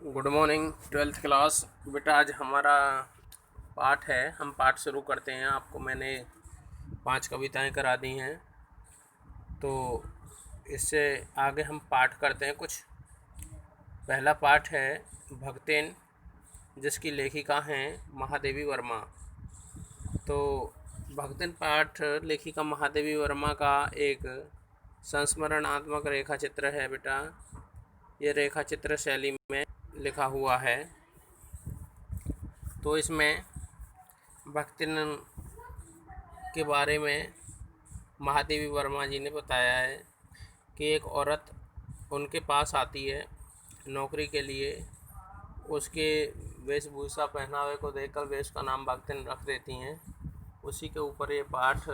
Good morning twelfth class. बेटा आज हमारा पाठ है, हम पाठ शुरू करते हैं। आपको मैंने 5 कविताएं करा दी हैं, तो इससे आगे हम पाठ करते हैं कुछ। पहला पाठ है भक्तिन, जिसकी लेखिका हैं महादेवी वर्मा। तो भक्तिन पाठ लेखिका महादेवी वर्मा का एक संस्मरणात्मक रेखा चित्र है बेटा। ये रेखा चित्र शैली में लिखा हुआ है। तो इसमें भक्तिन के बारे में महादेवी वर्मा जी ने बताया है कि एक औरत उनके पास आती है नौकरी के लिए। उसके वेशभूषा पहनावे को देखकर वे उसका नाम भक्तिन रख देती हैं। उसी के ऊपर ये पाठ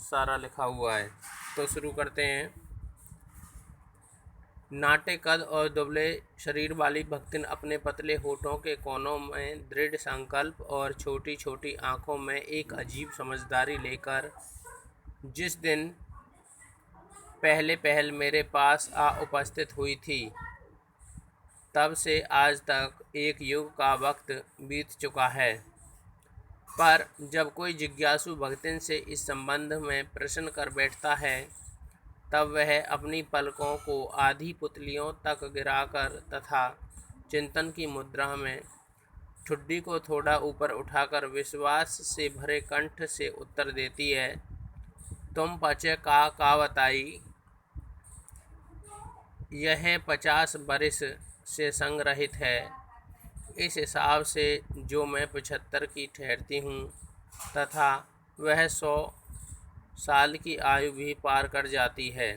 सारा लिखा हुआ है। तो शुरू करते हैं। नाटे कद और दुबले शरीर वाली भक्तिन अपने पतले होठों के कोनों में दृढ़ संकल्प और छोटी छोटी आंखों में एक अजीब समझदारी लेकर जिस दिन पहले पहल मेरे पास आ उपस्थित हुई थी, तब से आज तक एक युग का वक्त बीत चुका है। पर जब कोई जिज्ञासु भक्तिन से इस संबंध में प्रश्न कर बैठता है, तब वह अपनी पलकों को आधी पुतलियों तक गिराकर तथा चिंतन की मुद्रा में ठुड्डी को थोड़ा ऊपर उठाकर विश्वास से भरे कंठ से उत्तर देती है, तुम पचे का बताई। यह 50 बरिस से संग्रहित है। इस हिसाब से जो मैं 75 की ठहरती हूँ तथा वह 100 साल की आयु भी पार कर जाती है।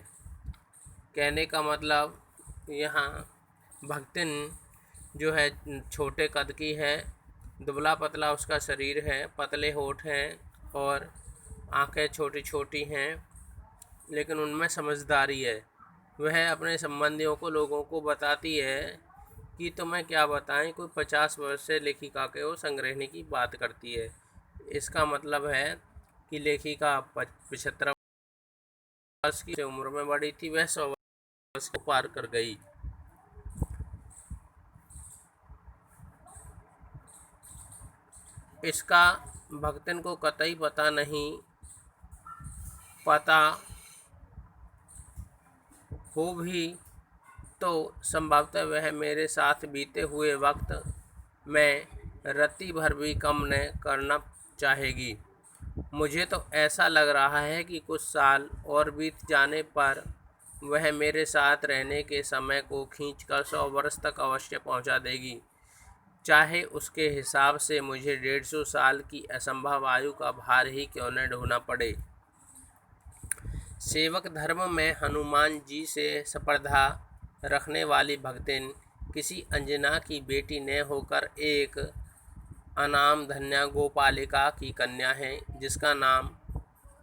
कहने का मतलब यहाँ भक्तिन जो है छोटे कद की है, दुबला पतला उसका शरीर है, पतले होठ हैं और आंखें छोटी छोटी हैं, लेकिन उनमें समझदारी है। वह अपने संबंधियों को लोगों को बताती है कि तुम्हें क्या बताएं, कोई 50 वर्ष से लेखिका के वो संग्रहणे की बात करती है। इसका मतलब है कि लेखिका 75 वर्ष की उम्र में बड़ी थी, वह 100 वर्ष को पार कर गई। इसका भक्तिन को कतई पता नहीं। पता हो भी तो संभवतः वह मेरे साथ बीते हुए वक्त में रत्ती भर भी कम न करना चाहेगी। मुझे तो ऐसा लग रहा है कि कुछ साल और बीत जाने पर वह मेरे साथ रहने के समय को खींचकर 100 वर्ष तक अवश्य पहुंचा देगी, चाहे उसके हिसाब से मुझे 150 साल की असंभव आयु का भार ही क्यों न ढोना पड़े। सेवक धर्म में हनुमान जी से स्पर्धा रखने वाली भक्तिन किसी अंजना की बेटी न होकर एक अनाम धन्या गोपालिका की कन्या है, जिसका नाम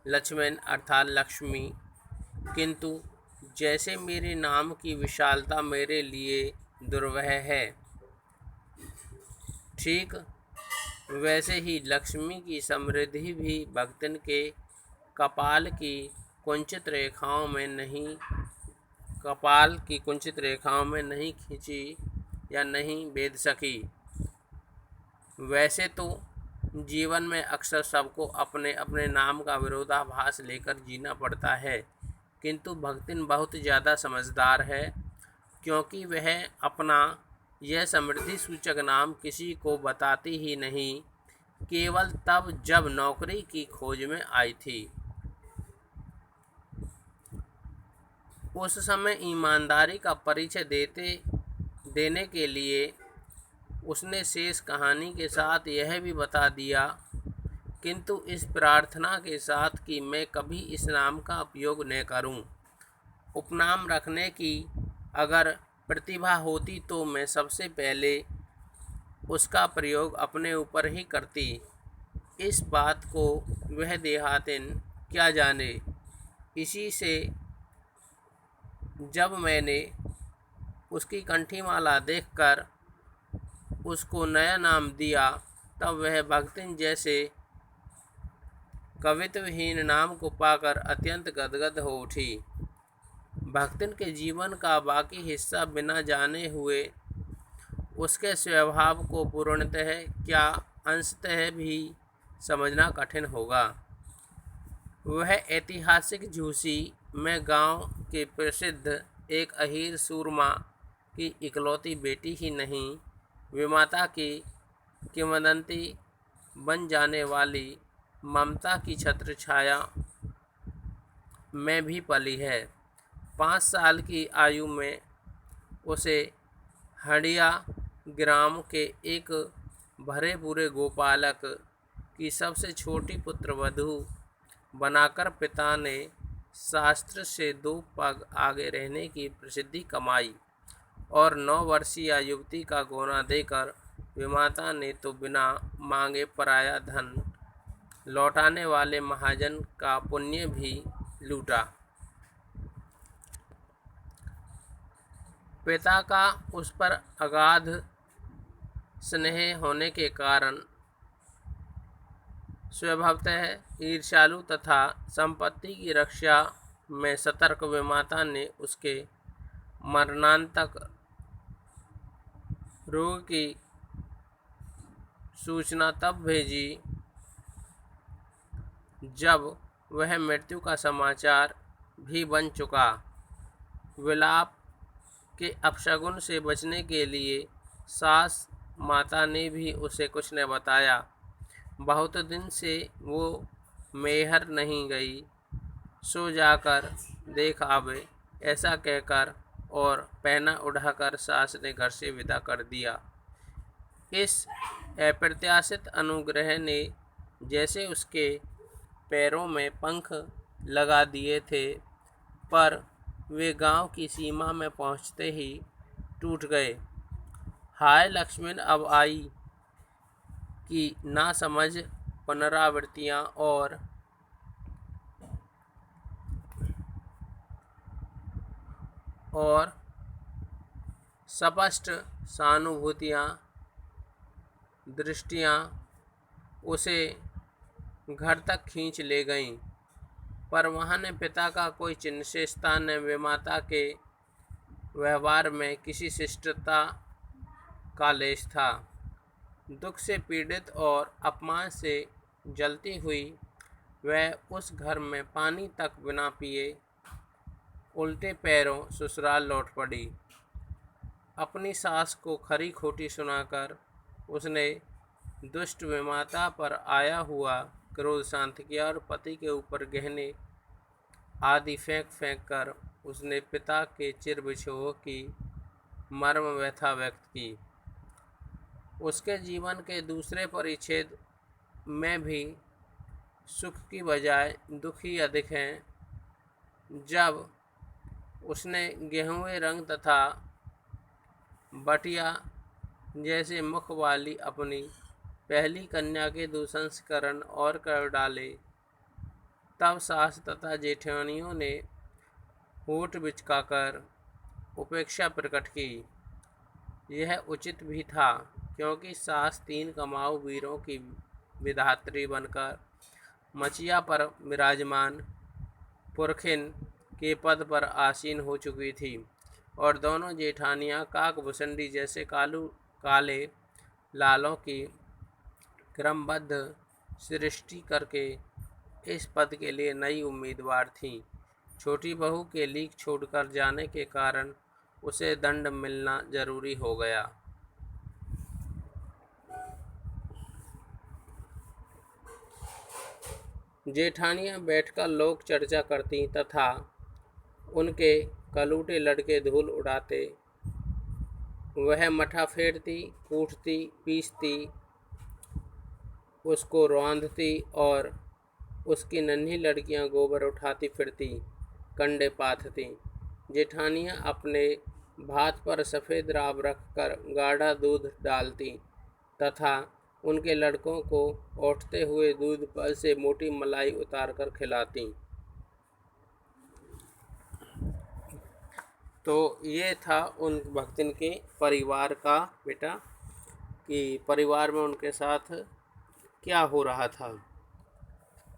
लक्ष्मण अर्थात लक्ष्मी। किंतु जैसे मेरे नाम की विशालता मेरे लिए दुर्वह है, ठीक वैसे ही लक्ष्मी की समृद्धि भी भक्तिन के कपाल की कुंचित रेखाओं में नहीं खींची या नहीं भेद सकी। वैसे तो जीवन में अक्सर सबको अपने अपने नाम का विरोधाभास लेकर जीना पड़ता है, किंतु भक्तिन बहुत ज़्यादा समझदार है, क्योंकि वह अपना यह समृद्धि सूचक नाम किसी को बताती ही नहीं, केवल तब जब नौकरी की खोज में आई थी। उस समय ईमानदारी का परिचय देने के लिए उसने शेष कहानी के साथ यह भी बता दिया, किंतु इस प्रार्थना के साथ कि मैं कभी इस नाम का उपयोग न करूं। उपनाम रखने की अगर प्रतिभा होती तो मैं सबसे पहले उसका प्रयोग अपने ऊपर ही करती। इस बात को वह देहातिन क्या जाने। इसी से जब मैंने उसकी कंठीमाला देखकर उसको नया नाम दिया, तब वह भक्तिन जैसे कवित्वहीन नाम को पाकर अत्यंत गदगद हो उठी। भक्तिन के जीवन का बाकी हिस्सा बिना जाने हुए उसके स्वभाव को पूर्णतः क्या अंशतः भी समझना कठिन होगा। वह ऐतिहासिक झूसी में गांव के प्रसिद्ध एक अहीर सूरमा की इकलौती बेटी ही नहीं, विमाता की किंवदंती बन जाने वाली ममता की छत्र छाया में भी पली है। 5 साल की आयु में उसे हंडिया ग्राम के एक भरे पूरे गोपालक की सबसे छोटी पुत्रवधू बनाकर पिता ने शास्त्र से 2 पग आगे रहने की प्रसिद्धि कमाई और 9 वर्षीय युवती का गौना देकर विमाता ने तो बिना मांगे पराया धन लौटाने वाले महाजन का पुण्य भी लूटा। पिता का उस पर अगाध स्नेह होने के कारण स्वभावतः ईर्ष्यालु तथा संपत्ति की रक्षा में सतर्क विमाता ने उसके मरणांतक रोग की सूचना तब भेजी जब वह मृत्यु का समाचार भी बन चुका। विलाप के अपशगुन से बचने के लिए सास माता ने भी उसे कुछ न बताया। बहुत दिन से वो मेहर नहीं गई, सो जाकर देख आवे, ऐसा कहकर और पहना उठाकर सास ने घर से विदा कर दिया। इस अप्रत्याशित अनुग्रह ने जैसे उसके पैरों में पंख लगा दिए थे, पर वे गांव की सीमा में पहुंचते ही टूट गए। हाय लक्ष्मण अब आई कि ना समझ पुनरावृत्तियां और स्पष्ट सहानुभूतियां दृष्टियां उसे घर तक खींच ले गईं, पर वहाँ न पिता का कोई चिन्ह शेषता न विमाता के व्यवहार में किसी शिष्टता का लेश था। दुख से पीड़ित और अपमान से जलती हुई वह उस घर में पानी तक बिना पिए उल्टे पैरों ससुराल लौट पड़ी। अपनी सास को खरी खोटी सुनाकर उसने दुष्ट विमाता पर आया हुआ क्रोध शांत किया और पति के ऊपर गहने आदि फेंक फेंक कर उसने पिता के चिर विछोह की मर्म व्यथा व्यक्त की। उसके जीवन के दूसरे परिच्छेद में भी सुख की बजाय दुख ही अधिक हैं। जब उसने गेहुए रंग तथा बटिया जैसे मुख वाली अपनी पहली कन्या के 2 संस्करण और कर डाले, तब सास तथा जेठानियों ने होठ बिचकाकर उपेक्षा प्रकट की। यह उचित भी था, क्योंकि सास 3 कमाऊ वीरों की विधात्री बनकर मचिया पर विराजमान पुरखिन के पद पर आसीन हो चुकी थी और दोनों जेठानियां काकभूषणी जैसे काले लालों की क्रमबद्ध सृष्टि करके इस पद के लिए नई उम्मीदवार थीं। छोटी बहू के लीक छोड़कर जाने के कारण उसे दंड मिलना जरूरी हो गया। जेठानियां बैठकर लोक चर्चा करती तथा उनके कलूटे लड़के धूल उड़ाते। वह मठा फेरती, कूटती, पीसती, उसको रौंदती और उसकी नन्ही लड़कियां गोबर उठाती फिरती, कंडे पाथती। जेठानियां अपने भात पर सफ़ेद राब रखकर गाढ़ा दूध डालती तथा उनके लड़कों को औंठते हुए दूध पर से मोटी मलाई उतारकर खिलाती। तो ये था उन भक्तिन के परिवार का बेटा कि परिवार में उनके साथ क्या हो रहा था।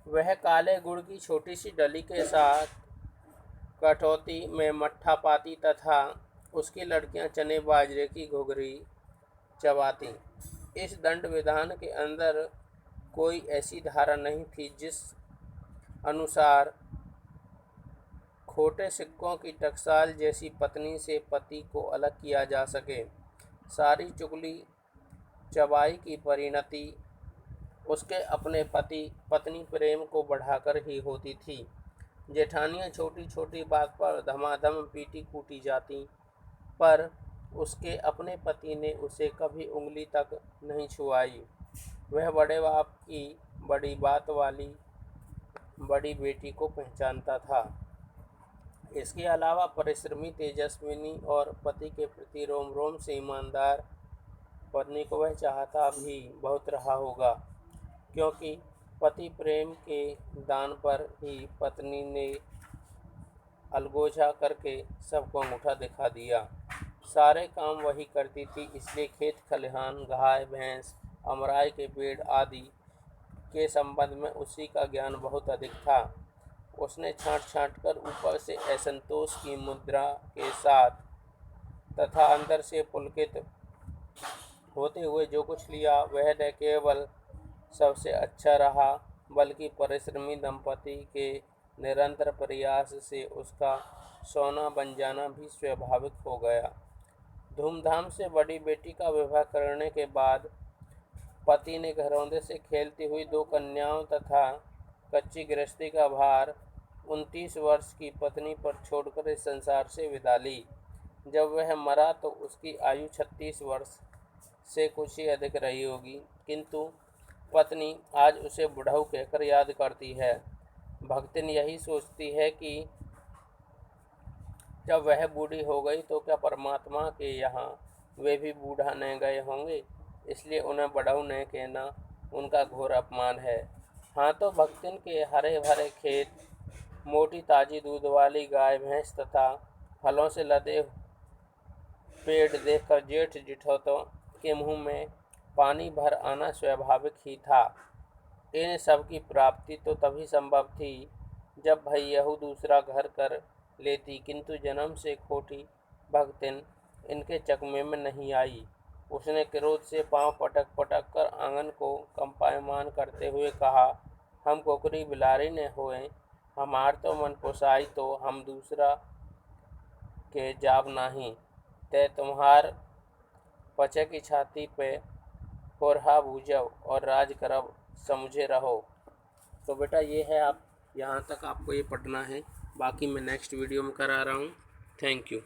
वह काले गुड़ की छोटी सी डली के साथ कटौती में मट्ठा पाती तथा उसकी लड़कियां चने बाजरे की घुघरी चबाती। इस दंड विधान के अंदर कोई ऐसी धारा नहीं थी जिस अनुसार खोटे सिक्कों की टकसाल जैसी पत्नी से पति को अलग किया जा सके। सारी चुगली चबाई की परिणति उसके अपने पति पत्नी प्रेम को बढ़ाकर ही होती थी। जेठानियाँ छोटी छोटी बात पर धमाधम पीटी कूटी जाती, पर उसके अपने पति ने उसे कभी उंगली तक नहीं छुआई। वह बड़े बाप की बड़ी बात वाली बड़ी बेटी को पहचानता था। इसके अलावा परिश्रमी, तेजस्विनी और पति के प्रति रोम रोम से ईमानदार पत्नी को वह चाहता भी बहुत रहा होगा, क्योंकि पति प्रेम के दान पर ही पत्नी ने अलगोजा करके सबको अंगूठा दिखा दिया। सारे काम वही करती थी, इसलिए खेत खलिहान, गाय भैंस, अमराई के पेड़ आदि के संबंध में उसी का ज्ञान बहुत अधिक था। उसने छांट छांट कर ऊपर से असंतोष की मुद्रा के साथ तथा अंदर से पुलकित होते हुए जो कुछ लिया, वह न केवल सबसे अच्छा रहा, बल्कि परिश्रमी दंपति के निरंतर प्रयास से उसका सोना बन जाना भी स्वाभाविक हो गया। धूमधाम से बड़ी बेटी का विवाह करने के बाद पति ने घरौंदे से खेलती हुई 2 कन्याओं तथा कच्ची गृहस्थी का भार 29 वर्ष की पत्नी पर छोड़कर इस संसार से विदा ली। जब वह मरा तो उसकी आयु 36 वर्ष से कुछ ही अधिक रही होगी, किंतु पत्नी आज उसे बुढ़ऊ कहकर याद करती है। भक्तिन यही सोचती है कि जब वह बूढ़ी हो गई तो क्या परमात्मा के यहाँ वे भी बूढ़ा न गए होंगे, इसलिए उन्हें बुढ़ऊ न कहना उनका घोर अपमान है। हाँ, तो भक्तिन के हरे भरे खेत, मोटी ताजी दूध वाली गाय भैंस तथा फलों से लदे पेड़ देखकर जेठ जिठौतों के मुंह में पानी भर आना स्वाभाविक ही था। इन सब की प्राप्ति तो तभी संभव थी जब भैयहू दूसरा घर कर लेती, किंतु जन्म से खोटी भक्तिन इनके चकमे में नहीं आई। उसने क्रोध से पांव पटक पटक कर आंगन को कंपायमान करते हुए कहा, हम कोकरी बिलारी न होए, हमार तो मन पोसाई तो हम दूसरा के जाब नाही, ते तुम्हार पचे की छाती पे होरहा बूझव और राज करब समझे रहो। तो बेटा ये है, आप यहाँ तक आपको ये पढ़ना है, बाकी मैं नेक्स्ट वीडियो में करा रहा हूँ। Thank you.